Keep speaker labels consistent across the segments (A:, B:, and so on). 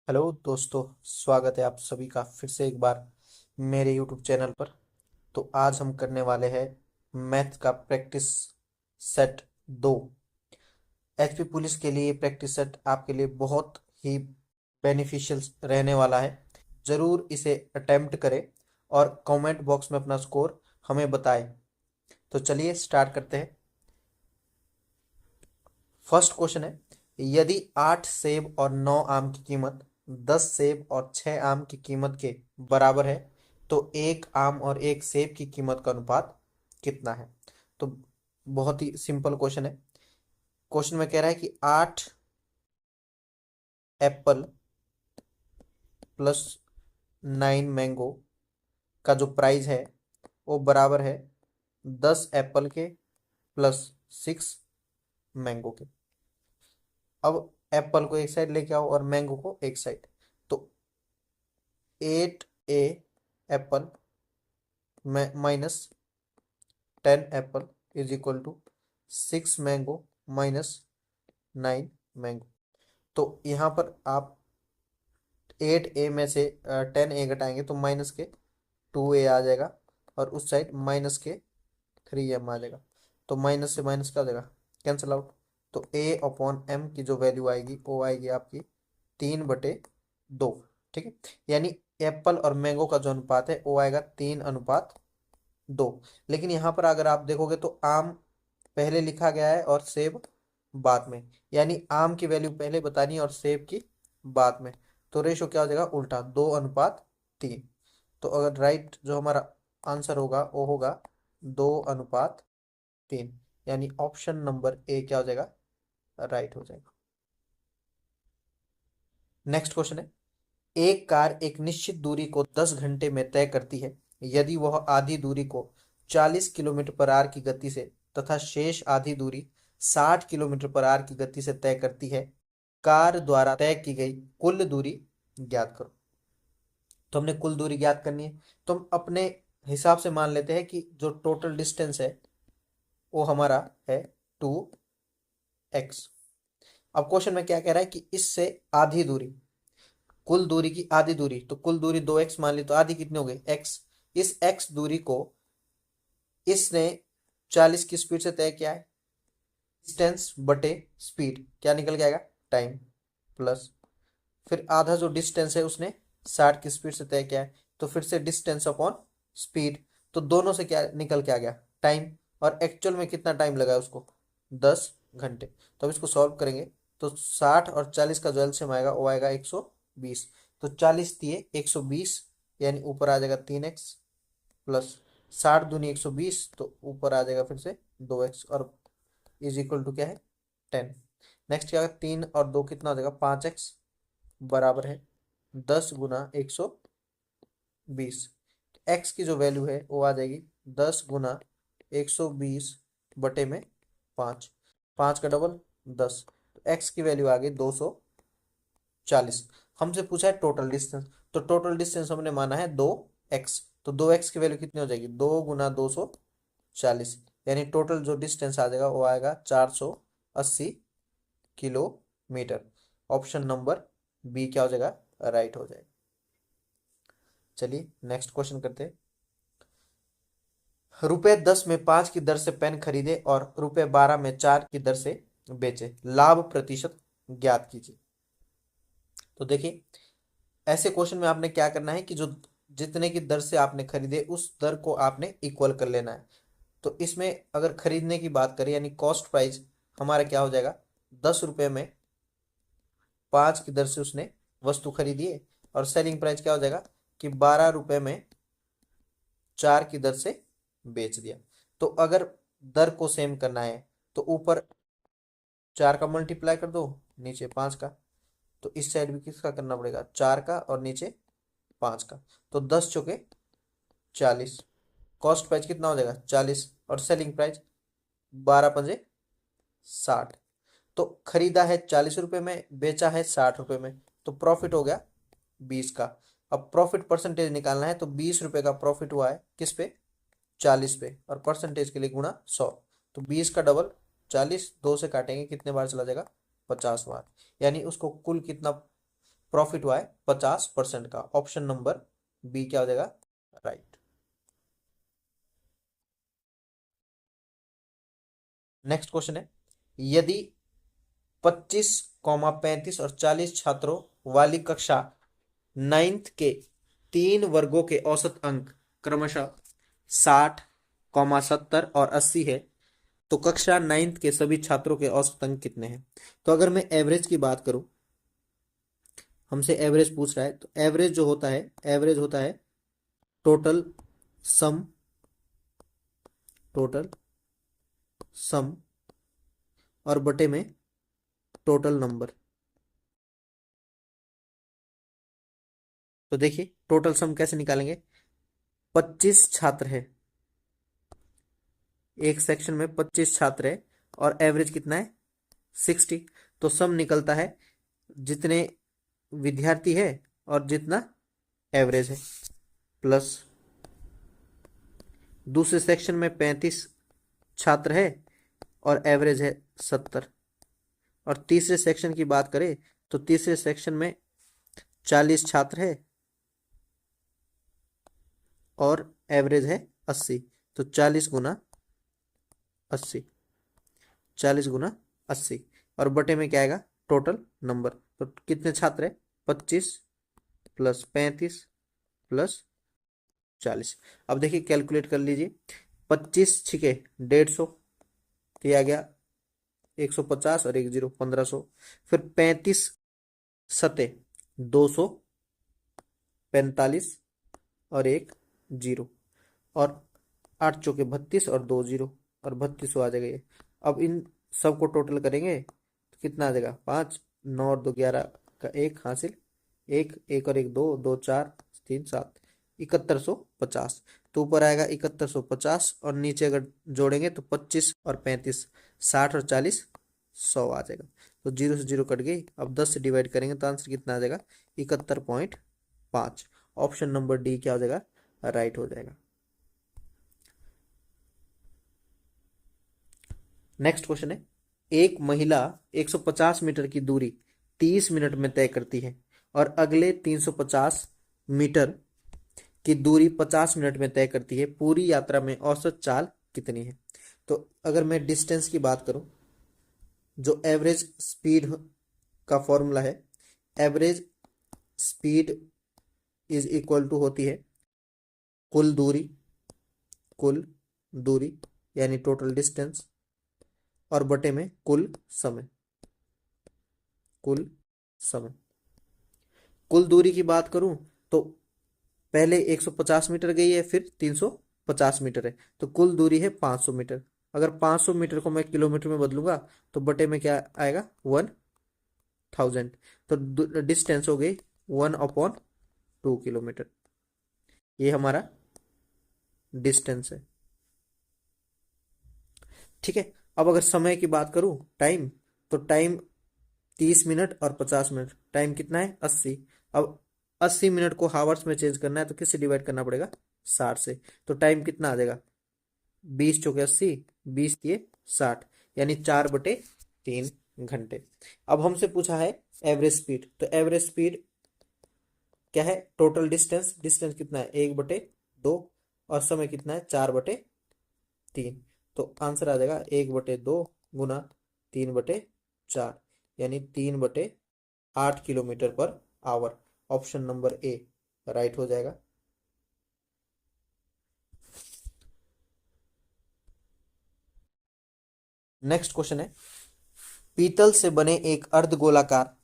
A: Hello दोस्तों, स्वागत है आप सभी का फिर से एक बार मेरे यूट्यूब चैनल पर। तो आज हम करने वाले हैं मैथ का प्रैक्टिस सेट 2। एचपी पुलिस के लिए प्रैक्टिस सेट आपके लिए बहुत ही बेनिफिशियल रहने वाला है। ज़रूर इसे अटेम्प्ट करें और कमेंट बॉक्स में अपना स्कोर हमें बताएं। तो चलिए स्टार्ट करते हैं। फर्स्ट क्वेश्चन है, यदि 8 सेब और 9 आम की कीमत 10 सेब और 6 आम की कीमत के बराबर है तो एक आम और एक सेब की कीमत का अनुपात कितना है। तो बहुत ही सिंपल क्वेश्चन है। क्वेश्चन में कह रहा है कि 8 एप्पल प्लस 9 मैंगो का जो प्राइस है वो बराबर है 10 एप्पल के प्लस 6 मैंगो के। अब एप्पल को एक साइड लेके आओ और मैंगो को एक साइड। तो 8 apple minus 10 apple is equal to 6 mango minus 9 mango. तो यहाँ पर आप 8 में से 10 घटाएंगे तो माइनस के 2 आ जाएगा और उस साइड माइनस के 3 आ जाएगा। तो माइनस से माइनस क्या हो जाएगा, कैंसिल आउट। तो A/M की जो वैल्यू आएगी वो आएगी आपकी 3/2। ठीक है, यानी एप्पल और मैंगो का जो अनुपात है वो आएगा 3:2। लेकिन यहाँ पर अगर आप देखोगे तो आम पहले लिखा गया है और सेब बाद में, यानी आम की वैल्यू पहले बतानी है और सेब की बाद में। तो रेशो क्या हो जाएगा, उल्टा 2:3। तो अगर राइट जो हमारा आंसर होगा वो होगा 2:3, यानी ऑप्शन नंबर ए क्या हो जाएगा, राइट हो जाएगा। नेक्स्ट क्वेश्चन है, एक कार एक निश्चित दूरी को 10 घंटे में तय करती है। यदि वह आधी दूरी को 40 किलोमीटर पर आर की गति से तथा शेष आधी दूरी 60 किलोमीटर पर आर की गति से तय करती है, कार द्वारा तय की गई कुल दूरी ज्ञात करो। तो हमने कुल दूरी ज्ञात करनी है, तो हम अपने हिसाब से मान लेते हैं कि जो टोटल डिस्टेंस है वो हमारा है 2x। अब क्वेश्चन में क्या कह रहा है कि इससे आधी दूरी, कुल दूरी की आधी दूरी, तो कुल दूरी 2x मान ली तो आधी कितनी हो गई, x। इस x दूरी को इसने 40 की स्पीड से तय किया है। डिस्टेंस बटे स्पीड क्या निकल के आएगा, टाइम, प्लस फिर आधा जो डिस्टेंस है उसने 60 की स्पीड से तय किया है, तो फिर से डिस्टेंस अपॉन स्पीड। तो दोनों से क्या निकल के आ गया, टाइम। और एक्चुअल में कितना टाइम लगा है उसको, 10 घंटे। तो अब इसको सॉल्व करेंगे तो 60 और 40 का जो एलसीएम आएगा वो आएगा 120। तो 40 दिए 120, यानी ऊपर आ जाएगा 3x प्लस 60 दूनी 120, तो ऊपर आ जाएगा फिर से 2x और इज इक्वल टू क्या है, 10। नेक्स्ट क्या होगा, 3 और 2 कितना हो जाएगा, 5x बराबर है 10 × 120। x की जो वैल्यू है वो आ जाएगी 10 × 120 बटे में 5, 5 का डबल 10। तो x की वैल्यू आ गई 240। हमसे पूछा है टोटल डिस्टेंस, तो टोटल डिस्टेंस हमने माना है 2x। तो 2x की वैल्यू कितनी हो जाएगी, 2 × 240, यानी टोटल जो डिस्टेंस आ जाएगा वो आएगा 480 किलोमीटर। ऑप्शन नंबर बी क्या हो जाएगा, राइट हो जाएगा। चलिए नेक्स्ट क्वेश्चन करते हैं। ₹10 में 5 की दर से पेन खरीदे और ₹12 में 4 की दर से बेचे, लाभ प्रतिशत ज्ञात कीजिए। तो देखिए, ऐसे क्वेश्चन में आपने क्या करना है कि जो जितने की दर से आपने खरीदे उस दर को आपने इक्वल कर लेना है। तो इसमें अगर खरीदने की बात करें यानी कॉस्ट प्राइस हमारा क्या हो जाएगा, ₹10 में 5 की दर से उसने वस्तु खरीदी है, और सेलिंग प्राइस क्या हो जाएगा कि ₹12 में 4 की दर से बेच दिया। तो अगर दर को सेम करना है तो ऊपर 4 का मल्टीप्लाई कर दो, नीचे 5 का। तो इस साइड भी किसका करना पड़ेगा, 4 का और नीचे 5 का। तो 10 चौके 40, कॉस्ट प्राइस कितना हो जाएगा 40, और सेलिंग प्राइस 12 × 5 = 60। तो खरीदा है 40 रुपए में, बेचा है 60 रुपए में, तो प्रॉफिट हो गया 20 का। अब प्रॉफिट परसेंटेज निकालना है, तो 20 रुपए का प्रॉफिट हुआ है किस पे, 40 पे, और परसेंटेज के लिए गुणा 100। तो 20 का डबल 40, 2 से काटेंगे कितने बार चला जाएगा, 50 बार। यानी उसको कुल कितना प्रॉफिट हुआ है 50% का। ऑप्शन नंबर बी क्या हो जाएगा, राइट। नेक्स्ट क्वेश्चन है, यदि 25, 35 और 40 छात्रों वाली कक्षा नाइन्थ के 3 वर्गों के औसत अंक क्रमशः 60, 70 और 80 है, तो कक्षा नाइन्थ के सभी छात्रों के औसत अंक कितने हैं? तो अगर मैं एवरेज की बात करूं, हमसे एवरेज पूछ रहा है, तो एवरेज जो होता है, एवरेज होता है टोटल सम, टोटल सम और बटे में टोटल नंबर। तो देखिए टोटल सम कैसे निकालेंगे, 25 छात्र है, एक सेक्शन में 25 छात्र है और एवरेज कितना है 60, तो सम निकलता है जितने विद्यार्थी है और जितना एवरेज है, प्लस दूसरे सेक्शन में 35 छात्र है और एवरेज है 70, और तीसरे सेक्शन की बात करें तो तीसरे सेक्शन में 40 छात्र है और एवरेज है 80, तो 40 × 80, 40 × 80 और बटे में क्या आएगा टोटल नंबर। तो कितने छात्र है, 25 प्लस 35 प्लस 40। अब देखिए कैलकुलेट कर लीजिए, 25 छिके 150, तो ये आ गया 150 और एक जीरो 1500, फिर 35 सते 245 और एक जीरो, और 8 चौके 32 और 2 जीरो, और 32 आ जाएगा ये। अब इन सबको टोटल करेंगे तो कितना आ जाएगा, 5, 9 और 2 11 का एक हासिल, एक एक और एक दो, 2 4 3 7, 7150। तो ऊपर आएगा 7150 और नीचे अगर जोड़ेंगे तो 25 और 35 60 और 40 100 आ जाएगा। तो जीरो से जीरो कट गई। अब 10 से डिवाइड करेंगे तो आंसर कितना आ जाएगा, 71.5। ऑप्शन नंबर डी क्या हो जाएगा, राइट हो जाएगा। नेक्स्ट क्वेश्चन है, एक महिला 150 मीटर की दूरी 30 मिनट में तय करती है और अगले 350 मीटर की दूरी 50 मिनट में तय करती है, पूरी यात्रा में औसत चाल कितनी है? तो अगर मैं डिस्टेंस की बात करूं, जो एवरेज स्पीड का फॉर्मूला है, average speed is equal to होती है कुल दूरी, कुल दूरी यानी टोटल डिस्टेंस, और बटे में कुल समय, कुल समय। कुल दूरी की बात करूं तो पहले 150 मीटर गई है, फिर 350 मीटर है, तो कुल दूरी है 500 मीटर। अगर 500 मीटर को मैं किलोमीटर में बदलूंगा तो बटे में क्या आएगा 1000, तो डिस्टेंस हो गई 1/2 किलोमीटर। ये हमारा डिस्टेंस है, ठीक है। अब अगर समय की बात करूं, टाइम, तो टाइम 30 मिनट और 50 मिनट, टाइम कितना है 80। अब 80 मिनट को हावर्स में चेंज करना है तो किससे डिवाइड करना पड़ेगा, 60 से। तो टाइम कितना आ जाएगा, 20 चौके 80, 20 दिए 60, यानी 4/3 घंटे। अब हमसे पूछा है एवरेज स्पीड, तो एवरेज स्पीड क्या है, टोटल डिस्टेंस, डिस्टेंस कितना है 1/2, और समय कितना है 4/3। तो आंसर आ जाएगा 1/2 गुना 3/4, यानी 3/8 kilometre per hour. Option number A right हो जाएगा। नेक्स्ट क्वेश्चन है, पीतल से बने एक अर्धगोलाकार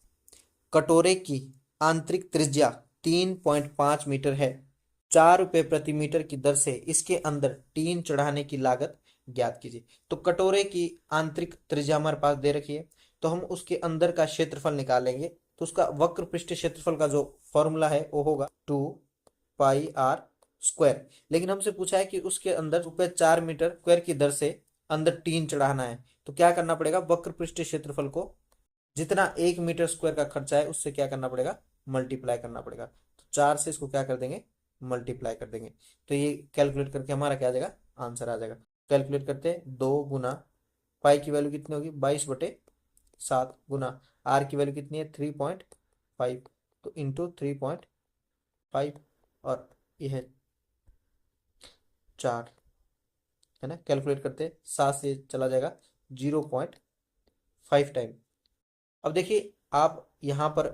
A: कटोरे की आंतरिक त्रिज्या 3.5 मीटर है, 4 रुपए प्रति मीटर की दर से इसके अंदर टीन चढ़ाने की लागत ज्ञात कीजिए। तो कटोरे की आंतरिक त्रिज्या हमारे पास दे रखी है, तो हम उसके अंदर का क्षेत्रफल निकालेंगे। तो उसका वक्र पृष्ठ क्षेत्रफल का जो फॉर्मूला है वो होगा 2πr²। लेकिन हमसे पूछा है कि उसके अंदर ₹4 मीटर स्क्वायर की दर से अंदर टीन चढ़ाना है, तो क्या करना पड़ेगा, वक्र पृष्ठ क्षेत्रफल को जितना 1 मीटर स्क्वायर का खर्चा है उससे क्या करना पड़ेगा, मल्टीप्लाई करना पड़ेगा। तो 4 से इसको क्या कर देंगे, मल्टीप्लाई कर देंगे। तो ये कैलकुलेट करके हमारा क्या आ जाएगा, आंसर आ जाएगा। कैलकुलेट करते हैं, 2 गुना पाई की वैल्यू कितनी होगी 22/7, गुना आर की वैल्यू कितनी है 3.5, तो इंटू 3.5 और यह 4 है ना। कैलकुलेट करते 7 से चला जाएगा 0.5 टाइम। अब देखिए आप यहाँ पर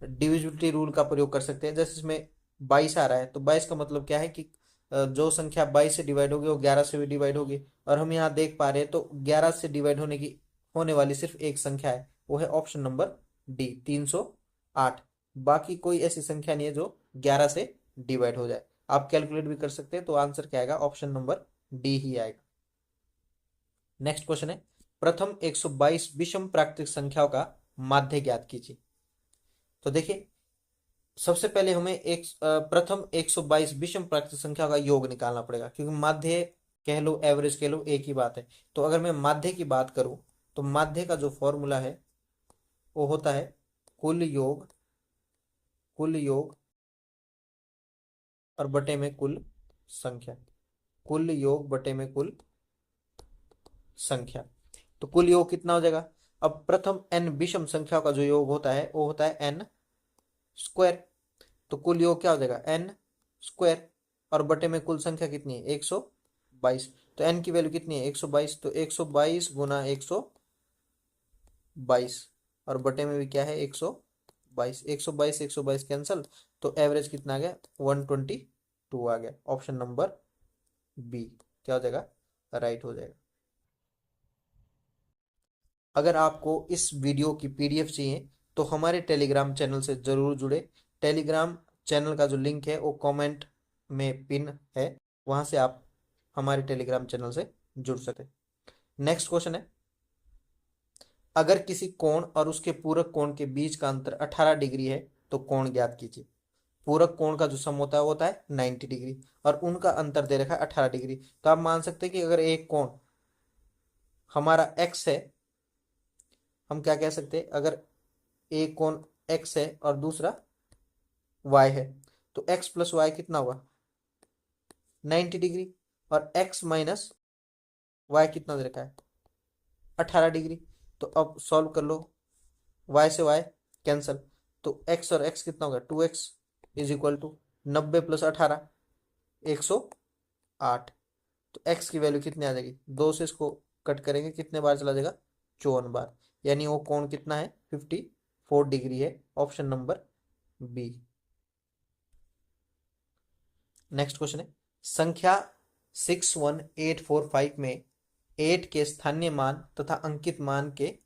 A: डिविजिबिलिटी रूल का प्रयोग कर सकते हैं। जैसे इसमें 22 आ रहा है तो 22 का मतलब क्या है कि जो संख्या 22 से डिवाइड होगी वो 11 से भी डिवाइड होगी, और हम यहाँ देख पा रहे हैं तो 11 से डिवाइड होने वाली सिर्फ एक संख्या है, वो है ऑप्शन नंबर डी 308। बाकी कोई ऐसी संख्या नहीं है जो 11 से डिवाइड हो जाए। आप कैलकुलेट भी कर सकते हैं, तो आंसर क्या आएगा, ऑप्शन नंबर डी ही आएगा। नेक्स्ट क्वेश्चन है, प्रथम 122 विषम प्राकृतिक संख्याओं का माध्य ज्ञात कीजिए। तो देखिए सबसे पहले हमें प्रथम 122 विषम प्राकृतिक संख्या का योग निकालना पड़ेगा, क्योंकि माध्य कह लो एवरेज कह लो एक ही बात है। तो अगर मैं माध्य की बात करूं तो माध्य का जो फॉर्मूला है वो होता है कुल योग और बटे में कुल संख्या, कुल योग बटे में कुल संख्या। तो कुल योग कितना हो जाएगा, अब प्रथम n विषम संख्याओं का जो योग होता है वो होता है n स्क्वायर। तो कुल योग क्या हो जाएगा n स्क्वायर, और बटे में कुल संख्या कितनी है 122। तो n की वैल्यू कितनी है 122, तो 122 गुना 122 और बटे में भी क्या है 122, 122 कैंसल, तो एवरेज कितना आ गया 122 आ गया। ऑप्शन नंबर बी क्या हो जाएगा, राइट हो जाएगा। अगर आपको इस वीडियो की पीडीएफ चाहिए तो हमारे टेलीग्राम चैनल से जरूर जुड़े। टेलीग्राम चैनल का जो लिंक है वो कमेंट में पिन है, वहां से आप हमारे टेलीग्राम चैनल से जुड़ सकते। नेक्स्ट क्वेश्चन है, अगर किसी कोण और उसके पूरक कोण के बीच का अंतर 18 डिग्री है तो कोण ज्ञात कीजिए। पूरक कोण का जो सम होता है वो होता है 90 डिग्री और उनका अंतर दे रखा है 18 डिग्री। तो आप मान सकते हैं कि अगर एक कोण हमारा x है, हम क्या कह सकते हैं, अगर एक कोण x है और दूसरा y है, तो x प्लस वाई कितना हुआ 90 डिग्री, और x माइनस वाई कितना दे रखा है 18 डिग्री। तो अब सॉल्व कर लो, y से y कैंसल, तो x और x कितना होगा 2x is equal to 90 plus 18 108। तो x की वैल्यू कितनी आ जाएगी, 2 से इसको कट करेंगे कितने बार चला जाएगा 54 बार, यानी वो कोण कितना है 54 डिग्री है। Option number B. Next question है, संख्या 61845 में 8 के स्थानीय मान तथा अंकित मान के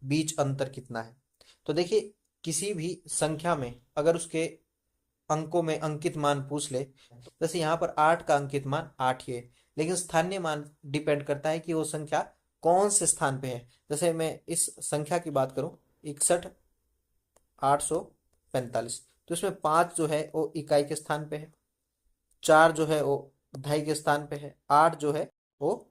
A: बीच अंतर कितना है। तो देखिए किसी भी संख्या में अगर उसके अंकों में अंकित मान पूछ ले, जैसे यहाँ पर 8 का अंकित मान 8 ही है, लेकिन स्थानीय मान डिपेंड करता है कि वो संख्या कौन से स्थान पे है। जैसे मैं इस संख्या की बात करूं 61,845, तो इसमें 5 जो है वो इकाई के स्थान पे है, 4 जो है वो दहाई के स्थान पे है, 8 जो है वो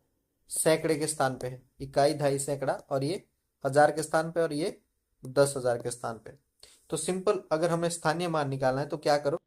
A: सैकड़े के स्थान पे है, इकाई दहाई सैकड़ा, और ये हजार के स्थान पे और ये 10,000 के स्थान पे। तो सिंपल अगर हमें स्थानीय मान निकालना है तो क्या करो,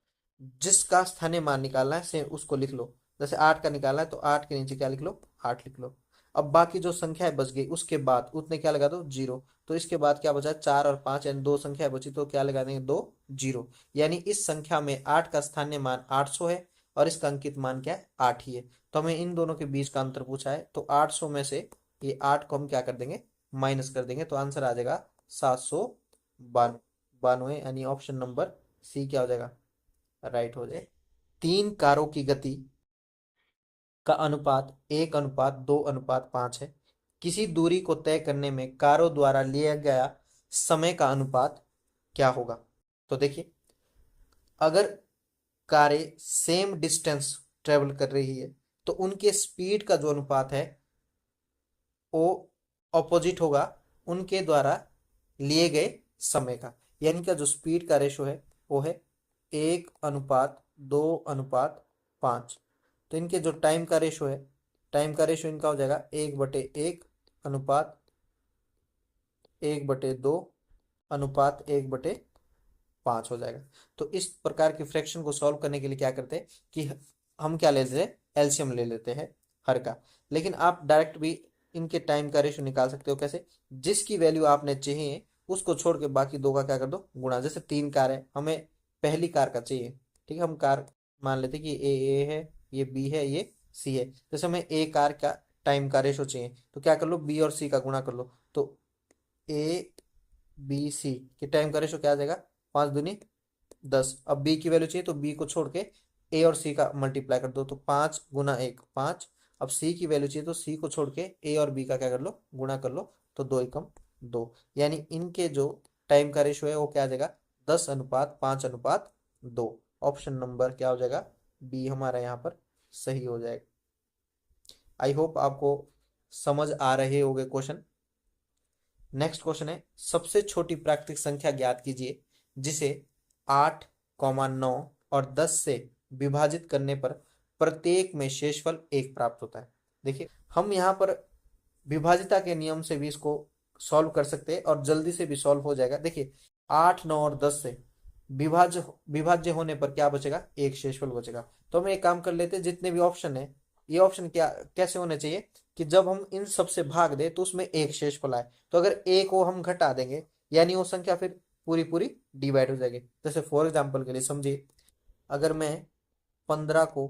A: जिसका स्थानीय मान निकालना है सेम उसको लिख लो। जैसे 8 का निकालना है तो 8 के नीचे क्या लिख लो 8 लिख लो। अब बाकी जो संख्या बच गई उसके बाद उतने क्या लगा दो 0, तो इसके बाद क्या बचा 4 और 5, यानी 2 संख्या बची, तो क्या लगा देंगे 2 0। यानी इस संख्या में 8 का स्थानीय मान 800 है और इसका अंकित मान क्या है 8 ही है। तो हमें इन दोनों के बीच का अंतर पूछा है, तो 800 में से ये 8 को हम क्या कर देंगे माइनस कर देंगे, तो आंसर आ जाएगा 792, यानी ऑप्शन नंबर सी क्या हो जाएगा राइट हो जाए। 3 कारों की गति का अनुपात 1:2:5 है। किसी दूरी को तय करने में कारों द्वारा लिया गया समय का अनुपात क्या होगा। तो देखिए अगर कारें सेम डिस्टेंस ट्रेवल कर रही है तो उनके स्पीड का जो अनुपात है वो ऑपोजिट होगा उनके द्वारा लिए गए समय का, यानी कि जो स्पीड का रेशो है वो है 1:2:5। तो इनके जो टाइम का रेशो है, टाइम का रेशो इनका हो जाएगा 1/1 अनुपात 1/2 अनुपात 1/5 हो जाएगा। तो इस प्रकार की फ्रैक्शन को सॉल्व करने के लिए क्या करते हैं कि हम क्या ले लेते हैं एलसीएम ले लेते हैं हर का। लेकिन आप डायरेक्ट भी इनके टाइम का रेशो निकाल सकते हो, कैसे, जिसकी वैल्यू आपने चाहिए उसको छोड़ के बाकी दो का क्या कर दो, गुणा। जैसे 3 कार है, हमें पहली कार का चाहिए, ठीक है, हम कार मान लेते कि ए है, ये बी है, ये सी है। जैसे हमें ए कार का टाइम का रेशो चाहिए, तो क्या कर लो, बी और सी का गुणा कर लो। तो ए बी सी के टाइम का रेशो क्या आ जाएगा, 5 दूनी 10। अब बी की वैल्यू चाहिए तो बी को छोड़ के ए और सी का मल्टीप्लाई कर दो, तो 5 × 1 = 5। अब सी की वैल्यू चाहिए तो सी को छोड़ के ए और बी का क्या कर लो, गुणा कर लो, तो 2 × 2। यानी इनके जो टाइम का रेशो है वो क्या आ जाएगा, 10:5:2। ऑप्शन नंबर क्या हो जाएगा, बी हमारा यहाँ पर सही हो जाएगा। आई होप आपको समझ आ रहे होंगे क्वेश्चन। नेक्स्ट क्वेश्चन है, सबसे छोटी प्राकृतिक संख्या ज्ञात कीजिए जिसे 8, 9 और 10 से विभाजित करने पर प्रत्येक में शेषफल 1 प्राप्त होता है। देखिए हम यहाँ पर विभाजिता के नियम से भी इसको सॉल्व कर सकते हैं और जल्दी से भी सॉल्व हो जाएगा। देखिए 8, 9 और 10 से विभाज्य होने पर क्या बचेगा, एक शेषफल बचेगा। तो हम एक काम कर लेते हैं, जितने भी ऑप्शन है ये ऑप्शन क्या कैसे होने चाहिए कि जब हम इन सब से भाग दे तो उसमें एक शेषफल आए। तो अगर एक को हम घटा देंगे यानी वो संख्या फिर पूरी पूरी डिवाइड हो जाएगी। जैसे फॉर एग्जाम्पल के लिए समझिए, अगर मैं 15 को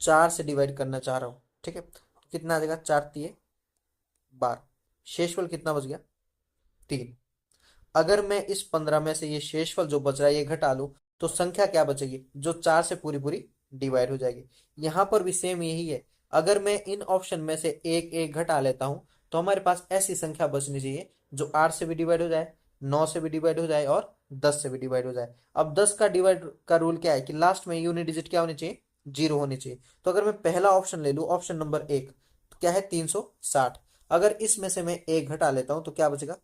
A: 4 से डिवाइड करना चाह रहा हूँ, ठीक है, तो कितना आ जाएगा, 4×3=12। शेषफल कितना बच गया, 3। अगर मैं इस 15 में से ये शेषफल जो बच रहा है ये घटा लूं तो संख्या क्या बचेगी, जो 4 से पूरी पूरी डिवाइड हो जाएगी। यहां पर भी सेम यही है, अगर मैं इन ऑप्शन में से एक एक घटा लेता हूं तो हमारे पास ऐसी संख्या बचनी चाहिए जो 8 से भी डिवाइड हो जाए, 9 से भी डिवाइड हो जाए और 10 से भी डिवाइड हो जाए। अब 10 का डिवाइड का रूल क्या है कि लास्ट में यूनिट डिजिट क्या होनी चाहिए, 0 होनी चाहिए। तो अगर मैं पहला ऑप्शन ले लूं, ऑप्शन नंबर 1, तो क्या है, 360। अगर इसमें से मैं एक घटा लेता हूं तो क्या बचेगा,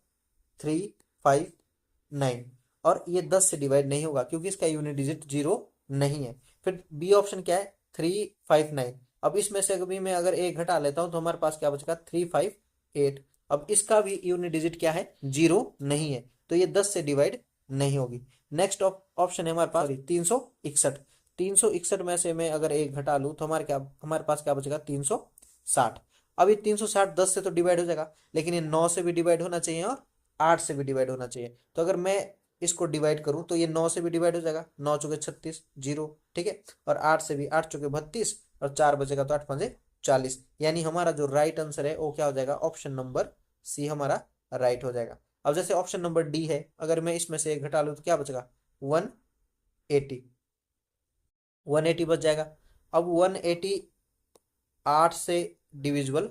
A: 359। और ये 10 से डिवाइड नहीं होगा क्योंकि इसका यूनिट डिजिट 0 नहीं है। फिर बी ऑप्शन क्या है, 359। अब इसमें से कभी मैं अगर एक घटा लेता हूं तो हमारे पास क्या बचेगा, 358। अब इसका भी यूनिट डिजिट क्या है, 0 नहीं है, तो ये 10 से डिवाइड नहीं होगी। नेक्स्ट ऑप्शन है हमारे पास 361। 361 में से मैं अगर एक घटा लूं तो हमारे पास क्या बचेगा, 360। अब ये 360 10 से तो डिवाइड हो जाएगा, लेकिन ये 9 से भी डिवाइड होना चाहिए और 8 से भी डिवाइड होना चाहिए। तो अगर मैं इसको डिवाइड करूं तो ये 9 से भी डिवाइड हो जाएगा, 9×4 = 36, 0, ठीक है। और 8 से भी, 8×4 = 32 और 4 बचेगा तो 8×5 = 40। यानी हमारा जो राइट आंसर है वो क्या हो जाएगा, ऑप्शन नंबर सी हमारा राइट हो जाएगा। अब जैसे ऑप्शन नंबर डी है, अगर मैं इसमें से एक घटा लूं तो क्या बचेगा, 180। 180 बच जाएगा। अब 180 8 से डिविजिबल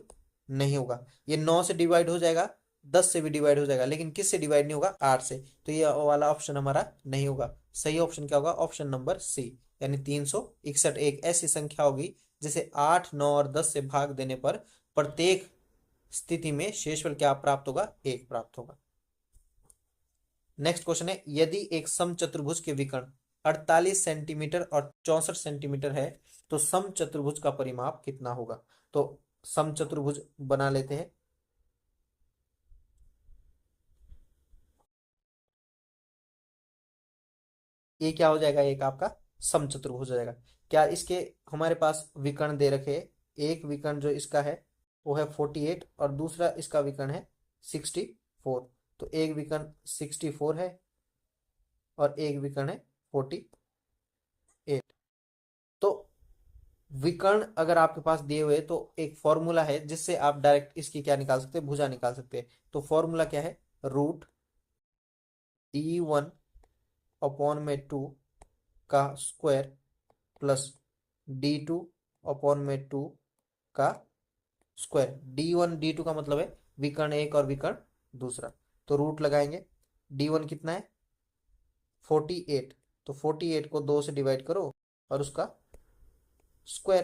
A: नहीं होगा, ये 9 से डिवाइड हो जाएगा, 10 से भी डिवाइड हो जाएगा, लेकिन किस से डिवाइड नहीं होगा, 8 से। तो ये वाला ऑप्शन हमारा नहीं होगा। सही ऑप्शन क्या होगा, ऑप्शन नंबर सी, यानी 361 एक ऐसी संख्या होगी जिसे 8, 9 और 10 से भाग देने पर प्रत्येक स्थिति में शेषफल क्या प्राप्त होगा, 1 प्राप्त होगा। नेक्स्ट क्वेश्चन है, यदि एक समचतुर्भुज के विकर्ण 48 सेंटीमीटर और 64 सेंटीमीटर है तो समचतुर्भुज का परिमाप कितना होगा। तो समचतुर्भुज बना लेते हैं। ये क्या हो जाएगा, एक आपका समचतुर्भुज हो जाएगा। क्या इसके हमारे पास विकर्ण दे रखे हैं, एक विकर्ण जो इसका है वो है 48 और दूसरा इसका विकर्ण है 64। तो एक विकर्ण 64 है और एक विकर्ण है 48। तो विकर्ण अगर आपके पास दिए हुए तो एक फॉर्मूला है जिससे आप डायरेक्ट इसकी क्या निकाल सकते हैं, भुजा निकाल सकते हैं। तो फॉर्मूला क्या है, √D1/2 का स्क्वायर प्लस D2/2 का स्क्वायर। D1 D2 का मतलब है विकर्ण एक और विकर्ण दूसरा। तो रूट लगाएंगे, D1 कितना है, 48। तो 48 को 2 से डिवाइड करो और उसका स्क्वायर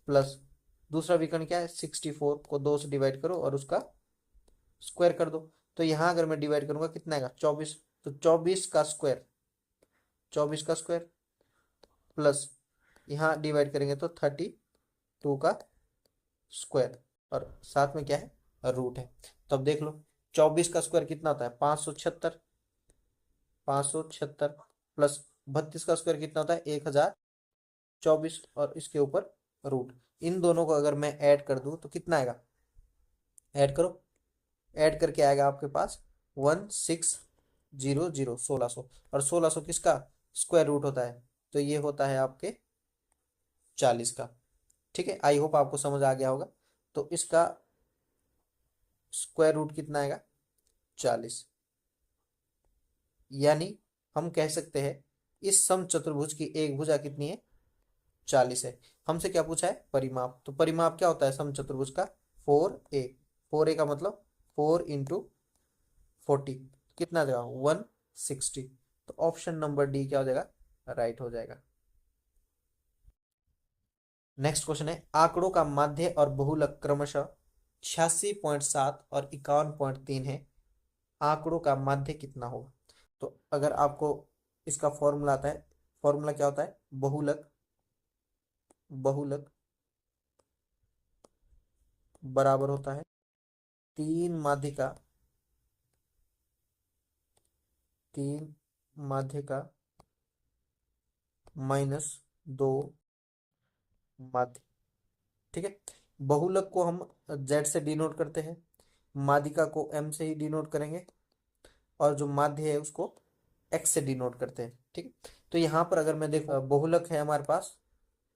A: प्लस दूसरा विकर्ण क्या है, 64 को 2 से डिवाइड करो और उसका स्क्वायर कर दो। तो यहां अगर मैं डिवाइड करूंगा कितना आएगा, 24। तो 24 का स्क्वायर, 24 का स्क्वायर प्लस यहाँ डिवाइड करेंगे तो 32 का स्क्वायर और साथ में क्या है, रूट है। तो अब देख लो 24 का स्क्वायर कितना होता है, 576। 576 प्लस 32 का स्क्वायर कितना होता है, 1024 और इसके ऊपर रूट। इन दोनों को अगर मैं ऐड कर दूं तो कितना आएगा, ऐड करो, ऐड करके आएगा आपके पास 1600 1600, और 1600 किसका स्क्वायर रूट होता है, तो ये होता है आपके 40 का। ठीक है, आई होप आपको समझ आ गया होगा। तो इसका स्क्वायर रूट कितना आएगा 40, यानी हम कह सकते हैं इस समचतुर्भुज की एक भुजा कितनी है 40 है। हमसे क्या पूछा है परिमाप, तो परिमाप क्या होता है समचतुर्भुज का 4a। 4a का मतलब 4 × 40 कितना आ जाएगा 160। तो ऑप्शन नंबर डी क्या हो जाएगा राइट हो जाएगा। नेक्स्ट क्वेश्चन है आंकड़ों का माध्य और बहुलक क्रमशः 86.7 और 51.3 है, आंकड़ों का माध्य कितना होगा। तो अगर आपको इसका फॉर्मूला आता है, फॉर्मूला क्या होता है बहुलक, बहुलक बराबर होता है 3 माध्यिका, 3 माध्यिका -2 माध्य। ठीक है, बहुलक को हम z से डिनोट करते हैं, माध्यिका को m से ही डिनोट करेंगे, और जो माध्य है उसको x से डिनोट करते हैं। ठीक है, तो यहाँ पर अगर मैं देखूं बहुलक है हमारे पास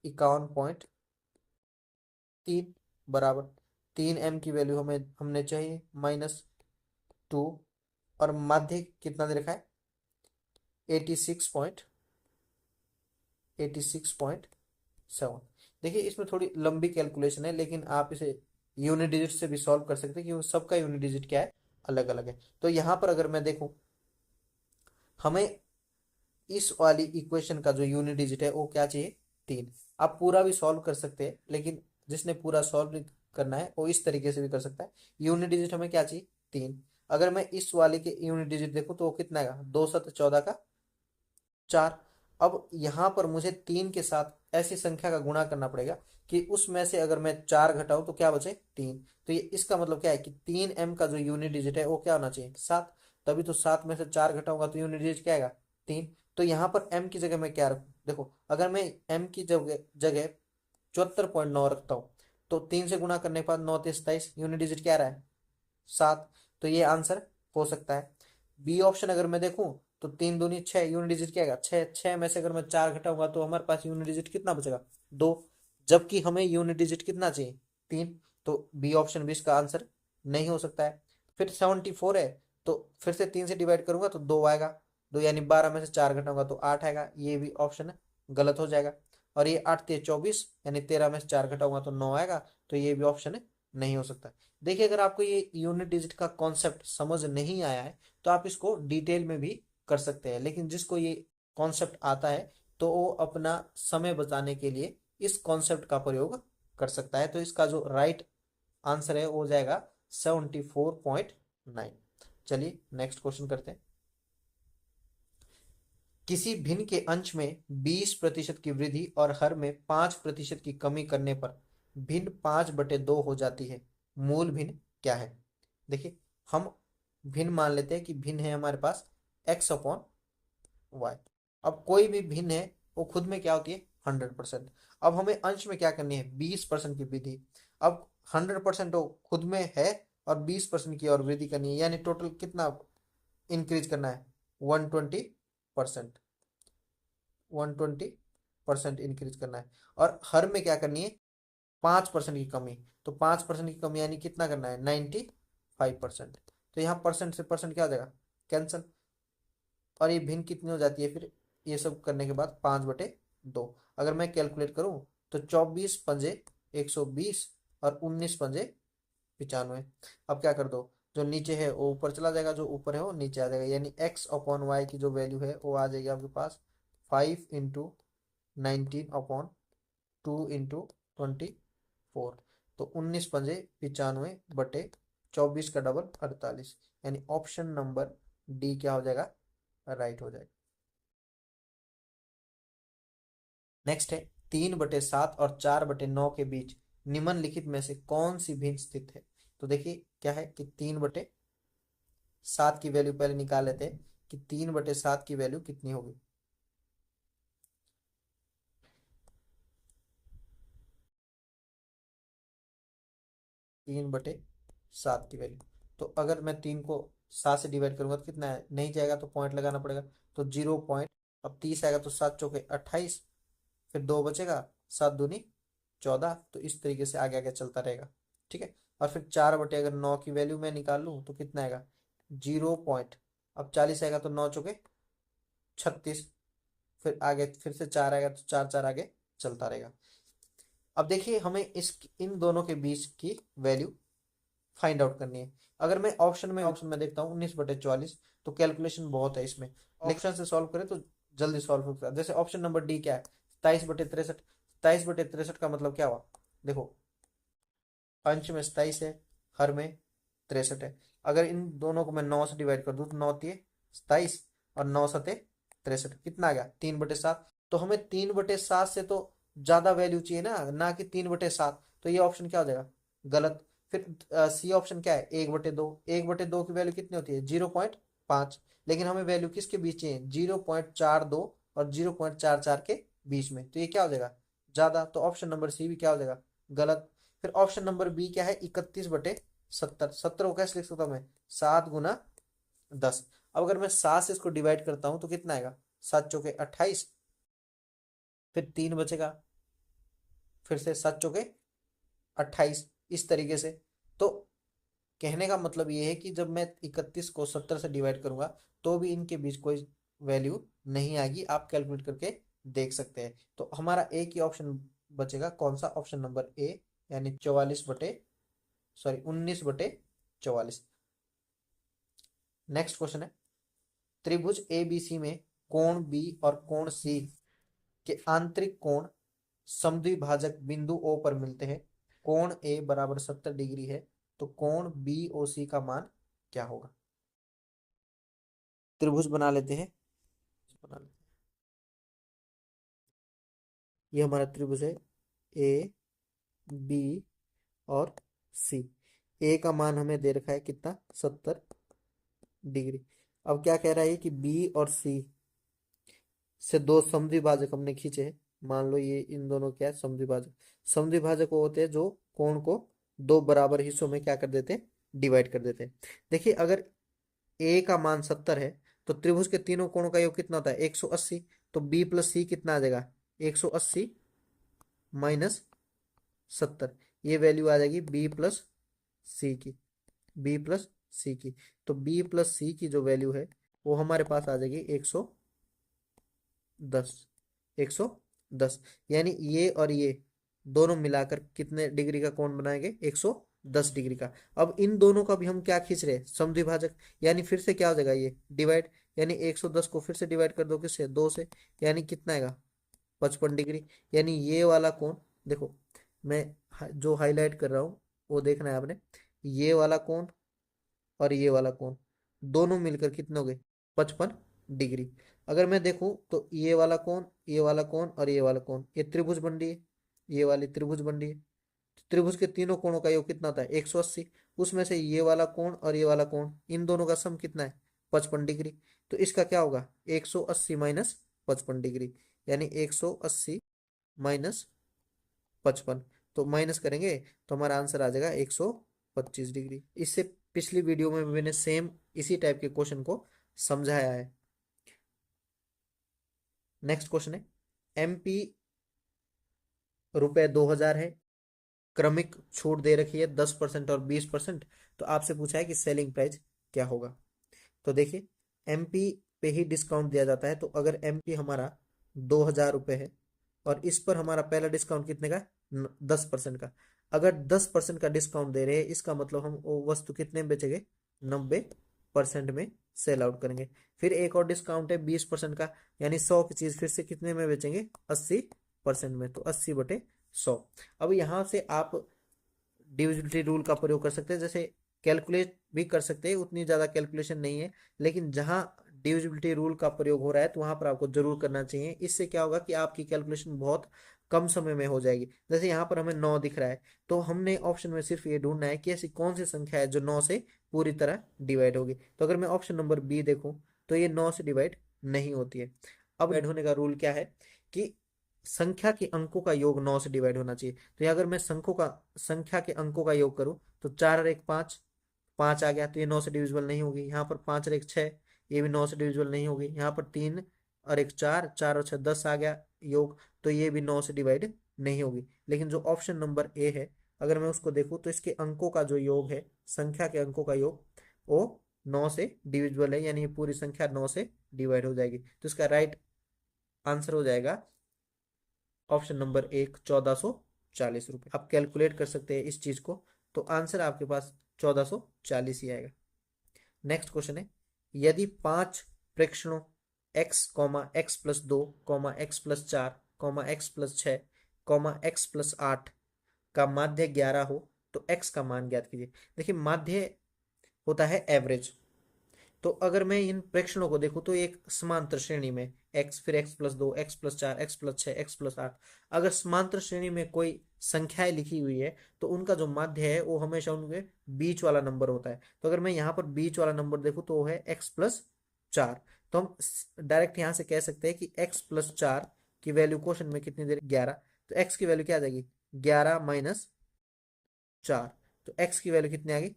A: 51.3 बराबर 3m की वैल्यू हमें हमने चाहिए -2, और माध्य कितना दे रखा है 86.7। देखिए इसमें थोड़ी लंबी कैलकुलेशन है, लेकिन आप इसे यूनिट डिजिट से भी सॉल्व कर सकते हैं, क्योंकि सबका यूनिट डिजिट क्या है अलग अलग है। तो यहाँ पर अगर मैं देखूं हमें इस वाली इक्वेशन का जो यूनिट डिजिट है वो क्या चाहिए 3। आप पूरा भी सॉल्व कर सकते हैं, लेकिन जिसने पूरा सॉल्व नहीं करना है वो इस तरीके से भी कर सकता है। यूनिट डिजिट हमें क्या चाहिए 3। अगर मैं इस वाले के यूनिट डिजिट देखूं तो वो कितना आएगा 2×7=14 का 4। अब यहाँ पर मुझे 3 के साथ ऐसी संख्या का गुणा करना पड़ेगा कि उसमें से अगर मैं 4 घटाऊं तो क्या बचे 3। तो ये इसका मतलब क्या है कि 3m का जो यूनिट डिजिट है वो क्या होना चाहिए 7। तभी तो 7 में से 4 घटाऊंगा तो यूनिट डिजिट क्या आएगा 3। तो यहाँ पर m की जगह मैं क्या रखूँ, देखो अगर मैं m की जगह जगह 74.9 रखता हूँ, तो 3 से गुणा करने के बाद 9×3=27, यूनिट डिजिट क्या आ रहा है 7। तो ये आंसर हो सकता है। बी ऑप्शन अगर मैं देखूं तो 3×2=6, यूनिट डिजिट क्या आएगा 6। 6 में से अगर मैं 4 घटाऊंगा तो हमारे पास यूनिट डिजिट कितना बचेगा 2, जबकि हमें यूनिट डिजिट कितना चाहिए 3। तो बी ऑप्शन भी इसका आंसर नहीं हो सकता है। फिर 74 है, तो फिर से 3 से डिवाइड करूंगा तो 2 आएगा, 2 यानी 12 में से 4 घटाऊंगा तो 8 आएगा, ये भी ऑप्शन गलत हो जाएगा। और ये 8×3=24, यानी 13 में से 4 घटाऊंगा तो 9 आएगा, तो ये भी ऑप्शन नहीं हो सकता। देखिए अगर आपको ये यूनिट डिजिट का कॉन्सेप्ट समझ नहीं आया है तो आप इसको डिटेल में भी कर सकते हैं, लेकिन जिसको ये कॉन्सेप्ट आता है तो वो अपना समय बचाने के लिए इस कॉन्सेप्ट का प्रयोग कर सकता है। तो इसका जो राइट आंसर है वो हो जाएगा 74.9। चलिए नेक्स्ट क्वेश्चन करते हैं। किसी भिन्न के अंश में 20% की वृद्धि और हर में 5% की कमी करने पर भिन्न 5/2 हो जाती है, मूल भिन्न क्या है। देखिए हम भिन्न मान लेते हैं कि भिन्न है हमारे पास x/y। अब कोई भी भिन्न है वो खुद में क्या होती है 100%। अब हमें अंश में क्या करनी है 20% की वृद्धि। अब 100% वो खुद में है और 20% की और वृद्धि करनी है, यानी टोटल कितना इंक्रीज करना है 120%। 120% इंक्रीज करना है, और हर में क्या करनी है 5% की कमी। तो 5% की कमी यानी कितना करना है 95%। तो यहाँ परसेंट से परसेंट क्या हो जाएगा कैंसल, और ये भिन्न कितनी हो जाती है फिर ये सब करने के बाद 5/2। अगर मैं कैलकुलेट करूँ तो 24×5 120 और 19×5 95। अब क्या कर दो, जो नीचे है वो ऊपर चला जाएगा, जो ऊपर है वो नीचे आ जाएगा, यानी x/y की जो वैल्यू है वो आ जाएगी आपके पास 5×19/2×24। तो 19×5 95/24 का डबल 48, यानी ऑप्शन नंबर डी क्या हो जाएगा राइट हो जाएगा। नेक्स्ट है 3/7 और 4/9 के बीच निम्नलिखित में से कौन सी भिन्न स्थित है। तो देखिए क्या है कि 3/7 की वैल्यू पहले निकाल लेते हैं कि 3/7 की वैल्यू कितनी होगी। 3/7 की वैल्यू, तो अगर मैं 3 को 7 से डिवाइड करूंगा तो कितना है, नहीं जाएगा तो पॉइंट लगाना पड़ेगा, तो 0 पॉइंट। अब 30 आएगा तो 7 चौके 28, फिर 2 बचेगा, 7 दूनी 14। तो इस तरीके से आगे आगे चलता रहेगा। ठीक है। और फिर 4 बटे अगर 9 की वैल्यू मैं निकाल लूँ तो कितना आएगा, 0 पॉइंट। अब 40 आएगा तो 9 चौके 36, फिर आगे फिर से 4 आएगा तो 4 4 आगे चलता रहेगा। अब देखिए हमें इस इन दोनों के बीच की वैल्यू फाइंड आउट करनी है। अगर मैं ऑप्शन में देखता हूँ 19/44, तो कैलकुलेशन बहुत है इसमें, ऑप्शन से सॉल्व करें तो जल्दी सॉल्व होता है। जैसे ऑप्शन नंबर डी क्या है, 27/63। 27/63 का मतलब क्या हुआ, देखो अंश में 27 है, हर में 63 है। अगर इन दोनों को मैं 9 से डिवाइड कर दूं तो 9 तिये 27 और 9 सते 63, कितना आ गया 3/7। तो हमें 3/7 से तो ज्यादा वैल्यू चाहिए ना, ना कि 3/7। तो ये ऑप्शन क्या हो जाएगा, गलत। फिर सी ऑप्शन क्या है, 1/2। 1/2 की वैल्यू कितनी होती है, 0.5। लेकिन हमें वैल्यू किसके बीच चाहिए, 0.42 और 0.44 के बीच में, तो ये क्या हो जाएगा, ज्यादा। तो ऑप्शन नंबर सी भी क्या हो जाएगा, गलत। फिर ऑप्शन नंबर बी क्या है, 31/70। 70 को कैसे लिख सकता हूँ मैं, 7 × 10। अब अगर मैं 7 से इसको डिवाइड करता हूं तो कितना आएगा, 7 चौके 28, फिर 3 बचेगा, फिर से 7 चौके 28, इस तरीके से। तो कहने का मतलब ये है कि जब मैं 31 को 70 से डिवाइड करूंगा तो भी इनके बीच कोई वैल्यू नहीं आएगी, आप कैलकुलेट करके देख सकते हैं। तो हमारा एक ही ऑप्शन बचेगा, कौन सा, ऑप्शन नंबर ए, यानी 19/44। नेक्स्ट क्वेश्चन है, त्रिभुज ए बी सी में कोण बी और कोण सी के आंतरिक कोण समद्विभाजक बिंदु ओ पर मिलते हैं। कोण ए बराबर 70 डिग्री है, तो कोण बी ओ सी का मान क्या होगा। त्रिभुज बना लेते हैं, बना लेते हैं। ये हमारा त्रिभुज है, ए बी और सी। ए का मान हमें दे रखा है कितना, 70 डिग्री। अब क्या कह रहा है कि बी और सी से दो समद्विभाजक हमने खींचे हैं। मान लो ये इन दोनों क्या है, समद्विभाजक। समद्विभाजक वो होते हैं जो कोण को दो बराबर हिस्सों में क्या कर देते हैं, डिवाइड कर देते हैं। देखिए अगर ए का मान 70 है तो त्रिभुज के तीनों कोणों का योग कितना होता है, 180। तो बी प्लस सी कितना आ जाएगा, 180 माइनस 70। ये वैल्यू आ जाएगी बी प्लस सी की, बी प्लस सी की। तो बी प्लस सी की जो वैल्यू है वो हमारे पास आ जाएगी 110। 110, यानी ये और ये दोनों मिलाकर कितने डिग्री का कोण बनाएंगे, 110 डिग्री का। अब इन दोनों का भी हम क्या खींच रहे हैं, समद्विभाजक। यानी फिर से क्या हो जाएगा, ये डिवाइड, यानी 110 को फिर से डिवाइड कर दो किससे, 2 से, यानी कितना आएगा, 55 डिग्री। यानी ये वाला कोण, देखो मैं जो हाईलाइट कर रहा हूँ वो देखना है आपने, ये वाला कोण और ये वाला कोण दोनों मिलकर कितने हो गए, 55 डिग्री। अगर मैं देखूं तो ये वाला कोण, ये वाला कोण और ये वाला कोण, ये त्रिभुज बन रही है, ये वाली त्रिभुज बन रही है। तो त्रिभुज के तीनों कोणों का योग कितना होता है, 180। उसमें से ये वाला कोण और ये वाला कोण, इन दोनों का सम कितना है, 55 डिग्री। तो इसका क्या होगा, 180 माइनस 55 डिग्री, यानी 180 माइनस 55। तो माइनस करेंगे तो हमारा आंसर आ जाएगा 125 डिग्री। इससे पिछली वीडियो में मैंने सेम इसी टाइप के क्वेश्चन को समझाया है। नेक्स्ट क्वेश्चन है, एमपी रुपए 2000 है, क्रमिक छूट दे रखी है 10% और 20%। तो आपसे पूछा है कि सेलिंग प्राइस क्या होगा। तो देखिए एमपी पे ही डिस्काउंट दिया जाता है, तो अगर एमपी हमारा 2000 रुपये है और इस पर हमारा पहला डिस्काउंट कितने का, 10% का। अगर 10% का डिस्काउंट दे रहे हैं, इसका मतलब हम वो वस्तु कितने में बेचेंगे, 90% में सेल आउट करेंगे। फिर एक और डिस्काउंट है 20% का, यानी 100 की चीज फिर से कितने में बेचेंगे, 80% में, तो 80/100। अब यहाँ से आप डिविजिबिलिटी रूल का प्रयोग कर सकते हैं, जैसे कैलकुलेट भी कर सकते हैं, उतनी ज़्यादा कैलकुलेशन नहीं है, लेकिन जहाँ डिविजिबिलिटी रूल का प्रयोग हो रहा है तो वहाँ पर आपको जरूर करना चाहिए। इससे क्या होगा कि आपकी कैलकुलेशन बहुत कम समय में हो जाएगी। जैसे यहाँ पर हमें 9 दिख रहा है, तो हमने ऑप्शन में सिर्फ ये ढूंढना है कि ऐसी कौन सी संख्या है जो 9 से पूरी तरह डिवाइड होगी। तो अगर मैं ऑप्शन नंबर बी देखूँ तो ये 9 से डिवाइड नहीं होती है। अब ऐड होने का रूल क्या है कि संख्या के अंकों का योग 9 से डिवाइड होना चाहिए। तो अगर मैं संख्या के अंकों का योग करूं तो 4 और 1 5, 5 आ गया तो ये 9 से डिविजिबल नहीं होगी। यहाँ पर 5 और 1 6, ये भी 9 से डिविजिबल नहीं होगी। यहाँ पर 3 और 1 4, 4 और 6 10 आ गया योग, तो ये भी 9 से डिवाइड नहीं होगी। लेकिन जो ऑप्शन नंबर ए है, अगर मैं उसको देखूँ तो इसके अंकों का जो योग है, संख्या के अंकों का योग, वो 9 से डिविजिबल है, यानी ये पूरी संख्या 9 से डिवाइड हो जाएगी। तो इसका राइट आंसर हो जाएगा ऑप्शन नंबर 1, 1440 रुपये। आप कैलकुलेट कर सकते हैं इस चीज को, तो आंसर आपके पास 1440 ही आएगा। नेक्स्ट क्वेश्चन है, यदि 5 प्रेक्षणों x, x+2, x+4, x+6, x+8 का माध्य 11 हो तो x का मान ज्ञात कीजिए। देखिए माध्य होता है एवरेज, तो अगर मैं इन प्रेक्षणों को देखूं तो एक समांतर श्रेणी में x, फिर x+2, x+4, x+6, x+8, अगर समांतर श्रेणी में कोई संख्याएं लिखी हुई है तो उनका जो माध्य है वो हमेशा उनके बीच वाला नंबर होता है। तो अगर मैं यहाँ पर बीच वाला नंबर देखूं तो वो है x+4, तो हम डायरेक्ट यहाँ से कह सकते हैं कि x+4 की वैल्यू क्वेश्चन में कितनी दे 11, तो x की वैल्यू क्या आ जाएगी 11 माइनस 4, तो x की वैल्यू कितनी आ गई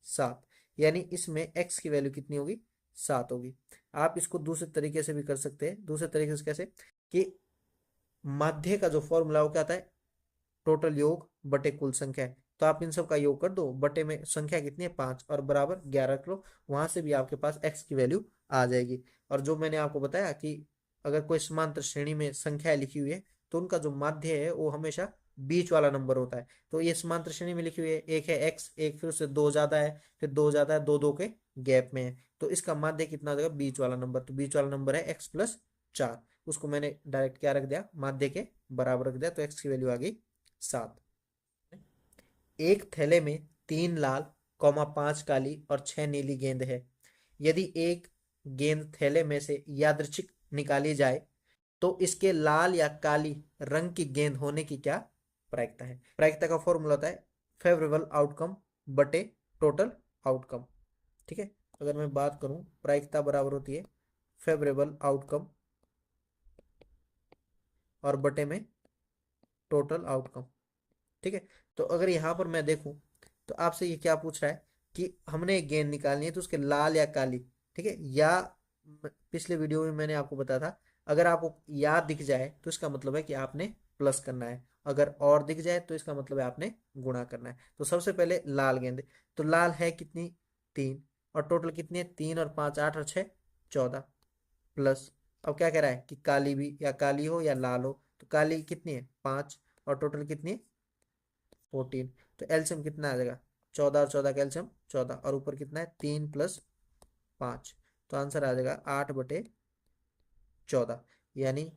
A: 7, यानी इसमें x की वैल्यू कितनी होगी 7 होगी। आप इसको दूसरे तरीके से भी कर सकते हैं। दूसरे तरीके से कैसे, कि माध्य का जो फॉर्मूला वो क्या आता है, टोटल योग बटे कुल संख्या है, तो आप इन सब का योग कर दो, बटे में संख्या कितनी है 5 और बराबर 11 रख लो, वहां से भी आपके पास x की वैल्यू आ जाएगी। और जो मैंने आपको बताया कि अगर कोई समांतर श्रेणी में संख्या लिखी हुई है तो उनका जो माध्य है वो हमेशा बीच वाला नंबर होता है। तो ये समांतर श्रेणी में लिखी हुई है, एक है x, एक फिर उससे 2 ज्यादा है, फिर 2 ज्यादा है, 2 2 के गैप में है, तो इसका माध्य कितना हो जाएगा बीच वाला नंबर, तो बीच वाला नंबर है x+4, उसको मैंने डायरेक्ट क्या रख दिया माध्य के बराबर रख दिया, तो x की वैल्यू आ गई 7। एक थैले में 3 लाल, 5 काली और 6 नीली गेंद है। यदि एक गेंद थैले में से यादृच्छिक निकाली जाए तो इसके लाल या काली रंग की गेंद होने की क्या प्रायिकता है। प्रायिकता का फॉर्मूला होता है फेवरेबल आउटकम बटे टोटल आउटकम। ठीक है, अगर मैं बात करूं प्रायिकता बराबर होती है फेवरेबल आउटकम और बटे में टोटल आउटकम। ठीक है, तो अगर यहाँ पर मैं देखूं तो आपसे ये क्या पूछ रहा है कि हमने एक गेंद निकालनी है तो उसके लाल या काली, ठीक है, या पिछले वीडियो में मैंने आपको बताया था अगर आपको या दिख जाए तो इसका मतलब है कि आपने प्लस करना है, अगर और दिख जाए तो इसका मतलब है आपने गुणा करना है। तो सबसे पहले लाल गेंद, तो लाल है कितनी 3, और टोटल कितनी है 3 और 5 8 और 6 14, प्लस अब क्या कह रहा है कि काली भी, या काली हो या लाल हो, तो काली कितनी है 5 और टोटल कितनी है 14, तो एलसीएम कितना आ जाएगा 14 और 14 का एलसीएम 14, और ऊपर कितना है 3 + 5, तो आंसर आ जाएगा 8/14, यानी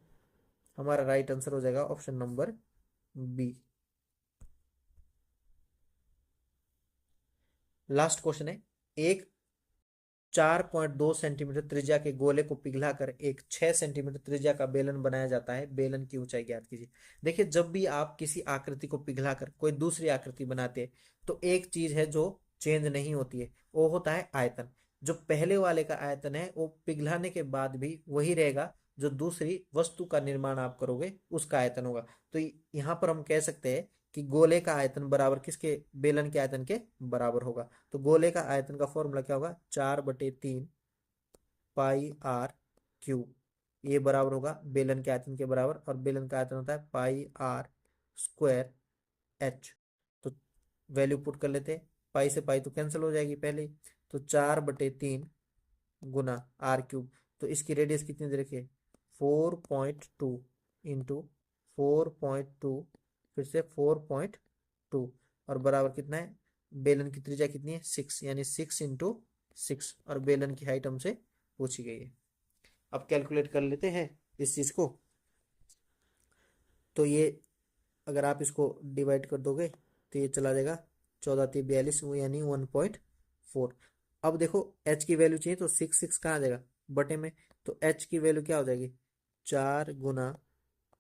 A: हमारा राइट आंसर हो जाएगा option number B. Last question है, एक 4.2 सेंटीमीटर त्रिज्या के गोले को पिघलाकर एक 6 सेंटीमीटर त्रिज्या का बेलन बनाया जाता है, बेलन की ऊंचाई ज्ञात कीजिए। देखिए जब भी आप किसी आकृति को पिघलाकर कोई दूसरी आकृति बनाते हैं तो एक चीज है जो चेंज नहीं होती है, वो होता है आयतन। जो पहले वाले का आयतन है वो पिघलाने के बाद भी वही रहेगा, जो दूसरी वस्तु का निर्माण आप करोगे उसका आयतन होगा। तो यहाँ पर हम कह सकते हैं कि गोले का आयतन बराबर किसके, बेलन के आयतन के बराबर होगा। तो गोले का आयतन का फॉर्मूला क्या होगा 4/3 पाई आर क्यूब, ये बराबर होगा बेलन के आयतन के बराबर, और बेलन का आयतन होता है पाई आर स्क्वायर एच। तो वैल्यू पुट कर लेते हैं, पाई से पाई तो कैंसिल हो जाएगी पहले ही, तो 4/3 गुना आर क्यूब, तो इसकी रेडियस कितनी दे रखी है 4.2 इंटू 4.2 फिर से 4.2, और बराबर कितना है, बेलन की त्रिज्या कितनी है 6, यानी 6 × 6, और बेलन की हाइट हमसे पूछी गई है। अब कैलकुलेट कर लेते हैं इस चीज को, तो ये अगर आप इसको डिवाइड कर दोगे तो ये चला जाएगा 14×3 = 42, यानी 1.4। अब देखो h की वैल्यू चाहिए तो 6 कहाँ आ जाएगा बटे में, तो h की वैल्यू क्या हो जाएगी 4 ×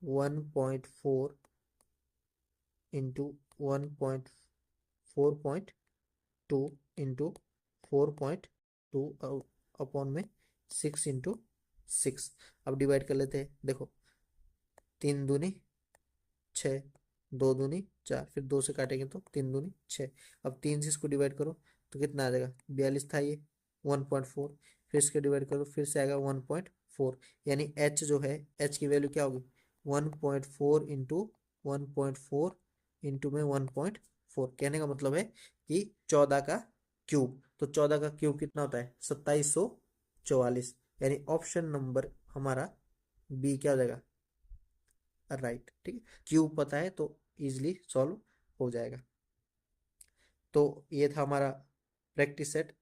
A: 1.4 इंटू 4.2 इंटू 4.2 अपॉन में 6 × 6। अब डिवाइड कर लेते हैं, देखो 3 दूनी 6, 2 दूनी 4, फिर 2 से काटेंगे तो 3 दूनी 6, अब 3 से इसको डिवाइड करो तो कितना आ जाएगा, 42 था ये, 1.4, फिर इसके डिवाइड करो, फिर से आएगा 1.4, यानी एच जो है, एच की वैल्यू क्या होगी, 1.4 इंटू 1.4 इंटू में 1.4, कहने का मतलब है कि 14 का क्यूब, तो 14 का क्यूब कितना होता है, 2744, यानी ऑप्शन नंबर हमारा बी क्या हो जाएगा, राइट। ठीक है, क्यूब पता है तो इजिली सॉल्व हो जाएगा। तो ये था हमारा प्रैक्टिस सेट।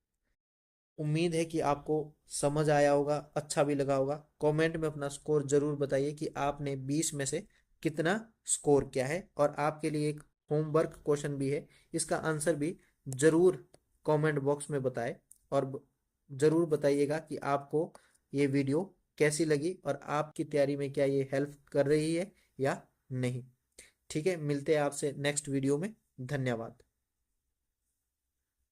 A: उम्मीद है कि आपको समझ आया होगा, अच्छा भी लगा होगा। कमेंट में अपना स्कोर जरूर बताइए कि आपने 20 में से कितना स्कोर किया है, और आपके लिए एक होमवर्क क्वेश्चन भी है, इसका आंसर भी जरूर कमेंट बॉक्स में बताएं, और जरूर बताइएगा कि आपको ये वीडियो कैसी लगी और आपकी तैयारी में क्या ये हेल्प कर रही है या नहीं। ठीक है, मिलते हैं आपसे नेक्स्ट वीडियो में। धन्यवाद।